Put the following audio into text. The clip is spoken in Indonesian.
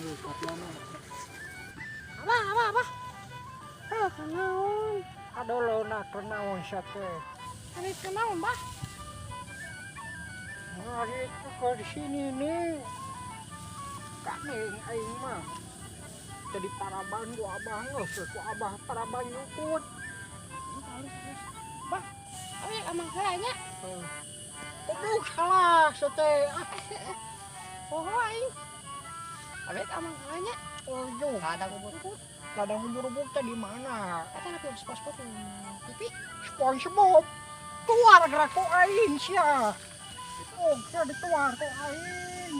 Ayo katanya. Apa? Kenaon. Aduh lo nak kenaon sate. Ini kenaon, Bah? Hari itu kau di sini nih. Kaneng aing mah. Jadi paraban ku abah geus ku abah paraban nyukut. Halus. Bah, abi amang kalanya. Aduh salah sate. Oh, aing. Abi amang kalanya. Oh yo, Kadang ubur-ubur. ladang ubur-ubur teh di mana? Eta tapi spot-spot TV. SpongeBob. Keluar gerak ku aing sia. Oh, jadi keluar ku aing.